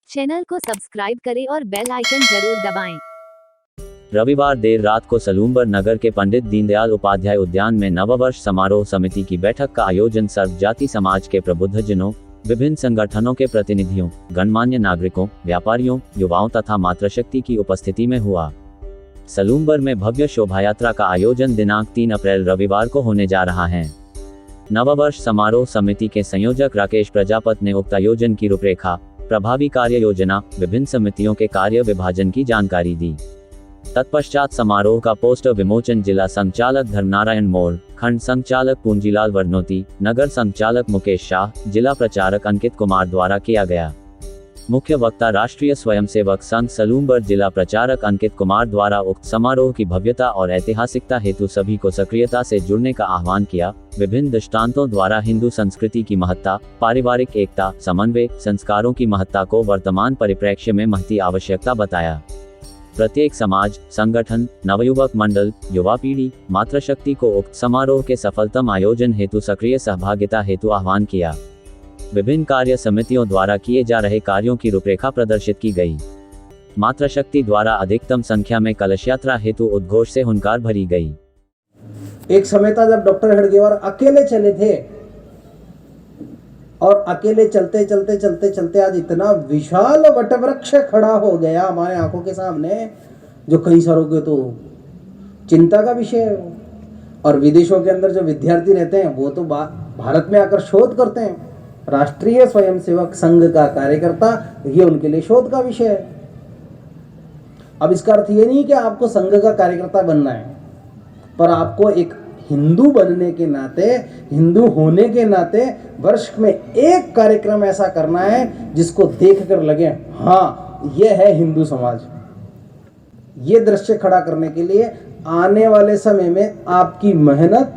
Channel को subscribe करें और बेल आइकन जरूर दबाएं। रविवार देर रात को सलूम्बर नगर के पंडित दीनदयाल उपाध्याय उद्यान में नववर्ष समारोह समिति की बैठक का आयोजन सर्वजाति समाज के प्रबुद्धजनों, विभिन्न संगठनों के प्रतिनिधियों, गणमान्य नागरिकों, व्यापारियों, युवाओं तथा मातृशक्ति की उपस्थिति में हुआ। सलूम्बर में भव्य शोभायात्रा का आयोजन दिनांक 3 अप्रैल रविवार को होने जा रहा है। नववर्ष समारोह समिति के संयोजक राकेश प्रजापत ने उक्त आयोजन की रूपरेखा, प्रभावी कार्य योजना, विभिन्न समितियों के कार्य विभाजन की जानकारी दी। तत्पश्चात समारोह का पोस्टर विमोचन जिला संचालक धर्मनारायण मोर, खंड संचालक पूंजीलाल वर्नोती, नगर संचालक मुकेश शाह, जिला प्रचारक अंकित कुमार द्वारा किया गया। मुख्य वक्ता राष्ट्रीय स्वयंसेवक संघ सलूम्बर जिला प्रचारक अंकित कुमार द्वारा उक्त समारोह की भव्यता और ऐतिहासिकता हेतु सभी को सक्रियता से जुड़ने का आह्वान किया। विभिन्न दृष्टांतों द्वारा हिंदू संस्कृति की महत्ता, पारिवारिक एकता, समन्वय, संस्कारों की महत्ता को वर्तमान परिप्रेक्ष्य में महती आवश्यकता बताया। प्रत्येक समाज, संगठन, नवयुवक मंडल, युवा पीढ़ी, मातृशक्ति को उक्त समारोह के सफलतम आयोजन हेतु सक्रिय सहभागिता हेतु आह्वान किया। विभिन्न कार्य समितियों द्वारा किए जा रहे कार्यों की रूपरेखा प्रदर्शित की गई। मातृशक्ति द्वारा अधिकतम संख्या में कलश यात्रा हेतु उद्घोष से हुंकार भरी गई। एक समय था जब डॉक्टर हेडगेवार अकेले चले थे और अकेले चलते चलते चलते चलते आज इतना विशाल वटवृक्ष खड़ा हो गया हमारे आंखों के सामने, जो कई सालों के तो चिंता का विषय है। और विदेशों के अंदर जो विद्यार्थी रहते हैं वो तो भारत में आकर शोध करते हैं। राष्ट्रीय स्वयंसेवक संघ का कार्यकर्ता, ये उनके लिए शोध का विषय है। अब इसका अर्थ ये नहीं कि आपको संघ का कार्यकर्ता बनना है, पर आपको एक हिंदू बनने के नाते, हिंदू होने के नाते वर्ष में एक कार्यक्रम ऐसा करना है जिसको देखकर लगे हाँ ये है हिंदू समाज। ये दृश्य खड़ा करने के लिए आने वाले समय में आपकी मेहनत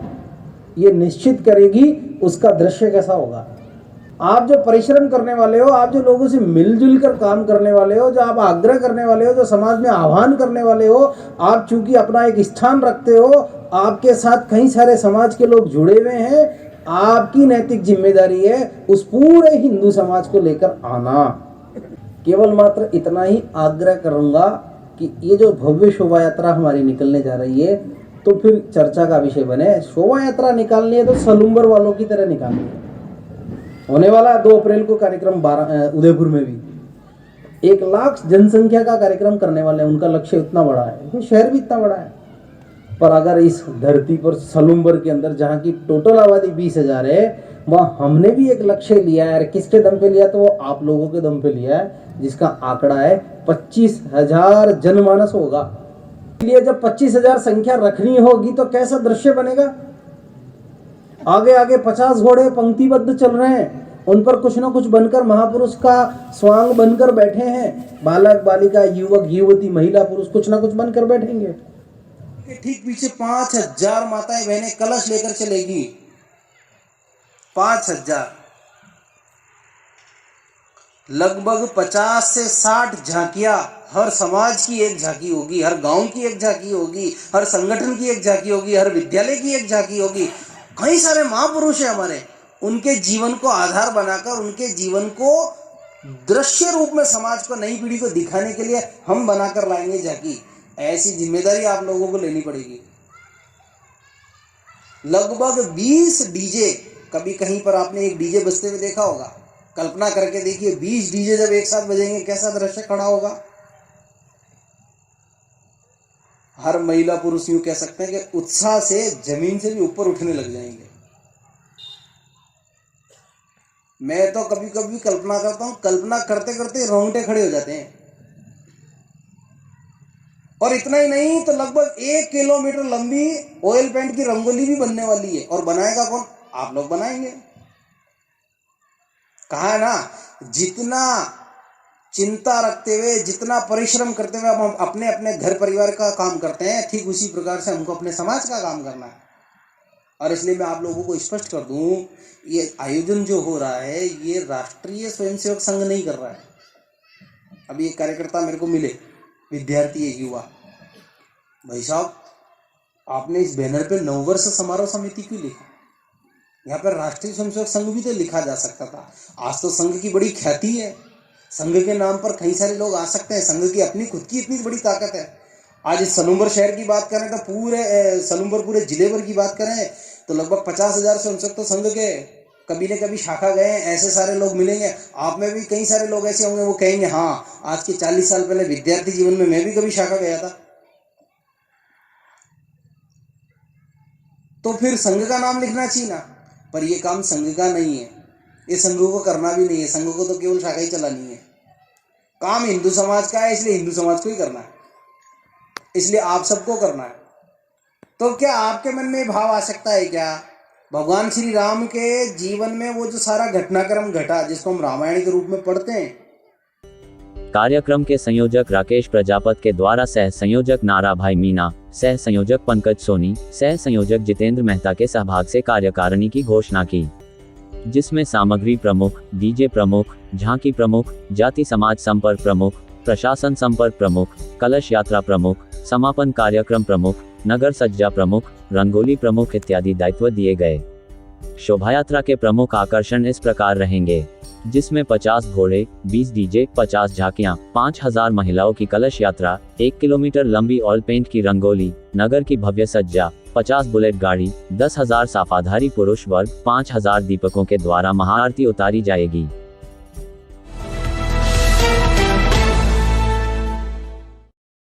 ये निश्चित करेगी उसका दृश्य कैसा होगा। आप जो परिश्रम करने वाले हो, आप जो लोगों से मिलजुल कर काम करने वाले हो, जो आप आग्रह करने वाले हो, जो समाज में आह्वान करने वाले हो, आप चूंकि अपना एक स्थान रखते हो, आपके साथ कई सारे समाज के लोग जुड़े हुए हैं, आपकी नैतिक जिम्मेदारी है उस पूरे हिंदू समाज को लेकर आना। केवल मात्र इतना ही आग्रह करूंगा कि ये जो भव्य शोभा यात्रा हमारी निकलने जा रही है तो फिर चर्चा का विषय बने। शोभा यात्रा निकालनी है तो सलूम्बर वालों की तरह निकालनी है। होने वाला 2 अप्रैल को कार्यक्रम उदयपुर में भी 1 लाख जनसंख्या का कार्यक्रम करने वाले हैं। उनका लक्ष्य इतना बड़ा है, ये शहर भी इतना बड़ा है, पर अगर इस धरती पर सलूम्बर के अंदर जहाँ की टोटल आबादी 20,000 है, वहाँ हमने भी एक लक्ष्य लिया है। किसके दम पे लिया? तो वो आप लोगों के दम पे लिया है, जिसका आंकड़ा है 25,000 जनमानस होगा। इसलिए जब 25,000 संख्या रखनी होगी तो कैसा दृश्य बनेगा। आगे आगे 50 घोड़े पंक्तिबद्ध चल रहे हैं, उन पर कुछ ना कुछ बनकर महापुरुष का स्वांग बनकर बैठे हैं। बालक बालिका, युवक युवती, महिला पुरुष कुछ ना कुछ बनकर बैठेंगे। ठीक पीछे 5,000 माताएं बहनें कलश लेकर चलेगी। 5,000, लगभग 50 से 60 झांकियां, हर समाज की एक झांकी होगी, हर गांव की एक झांकी होगी, हर संगठन की एक झांकी होगी, हर विद्यालय की एक झांकी होगी। कई सारे महापुरुष हैं हमारे, उनके जीवन को आधार बनाकर, उनके जीवन को दृश्य रूप में समाज को, नई पीढ़ी को दिखाने के लिए हम बनाकर लाएंगे झांकी। ऐसी जिम्मेदारी आप लोगों को लेनी पड़ेगी। लगभग 20 डीजे, कभी कहीं पर आपने एक डीजे बजते हुए देखा होगा, कल्पना करके देखिए 20 डीजे जब एक साथ बजेंगे कैसा दृश्य खड़ा होगा। हर महिला पुरुष यूं कह सकते हैं कि उत्साह से जमीन से भी ऊपर उठने लग जाएंगे। मैं तो कभी कभी कल्पना करता हूं, कल्पना करते करते रोंगटे खड़े हो जाते हैं। और इतना ही नहीं तो लगभग 1 किलोमीटर लंबी ऑयल पेंट की रंगोली भी बनने वाली है। और बनाएगा कौन? आप लोग बनाएंगे। कहा है ना, जितना चिंता रखते हुए, जितना परिश्रम करते हुए हम अपने अपने घर परिवार का काम करते हैं, ठीक उसी प्रकार से हमको अपने समाज का काम करना है। और इसलिए मैं आप लोगों को स्पष्ट कर दूं, ये आयोजन जो हो रहा है ये राष्ट्रीय स्वयंसेवक संघ नहीं कर रहा है। अभी एक कार्यकर्ता मेरे को मिले, विद्यार्थी है, युवा। भाई साहब, आपने इस बैनर पे नववर्ष समारोह समिति क्यों लिखा? यहाँ पर राष्ट्रीय स्वयंसेवक संघ भी तो लिखा जा सकता था। आज तो संघ की बड़ी ख्याति है, संघ के नाम पर कई सारे लोग आ सकते हैं। संघ की अपनी खुद की इतनी बड़ी ताकत है। आज इस सलूम्बर शहर की बात करें तो पूरे सलूम्बर पूरे जिले भर की बात करें तो लगभग 50,000 से 59 तो संघ के कभी न कभी शाखा गए। ऐसे सारे लोग मिलेंगे आप में भी, कई सारे लोग ऐसे होंगे वो कहेंगे हाँ आज के 40 साल पहले विद्यार्थी जीवन में मैं भी कभी शाखा गया था। तो फिर संघ का नाम लिखना चाहिए ना, पर ये काम संघ का नहीं है, ये संघ को करना भी नहीं है। संघ को तो केवल शाखा ही चलानी है। काम हिंदू समाज का है, इसलिए हिंदू समाज को ही करना है, इसलिए आप सबको करना है। तो क्या आपके मन में भाव आ सकता है क्या भगवान श्री राम के जीवन में वो जो सारा घटनाक्रम घटा जिसको हम रामायण के रूप में पढ़ते हैं। कार्यक्रम के संयोजक राकेश प्रजापत के द्वारा सह संयोजक नाराभाई मीना, सह संयोजक पंकज सोनी, सह संयोजक जितेंद्र मेहता के सहभाग से कार्यकारिणी की घोषणा की, जिसमें सामग्री प्रमुख, डीजे प्रमुख, झांकी प्रमुख, जाति समाज संपर्क प्रमुख, प्रशासन संपर्क प्रमुख, कलश यात्रा प्रमुख, समापन कार्यक्रम प्रमुख, नगर सज्जा प्रमुख, रंगोली प्रमुख इत्यादि दायित्व दिए गए। शोभायात्रा के प्रमुख आकर्षण इस प्रकार रहेंगे, जिसमें 50 घोड़े, 20 डीजे, 50 झांकियां, 5000 महिलाओं की कलश यात्रा, 1 किलोमीटर लंबी ऑयल पेंट की रंगोली, नगर की भव्य सज्जा, 50 बुलेट गाड़ी, 10,000 साफाधारी पुरुष वर्ग, 5,000 दीपकों के द्वारा महाआरती उतारी जाएगी।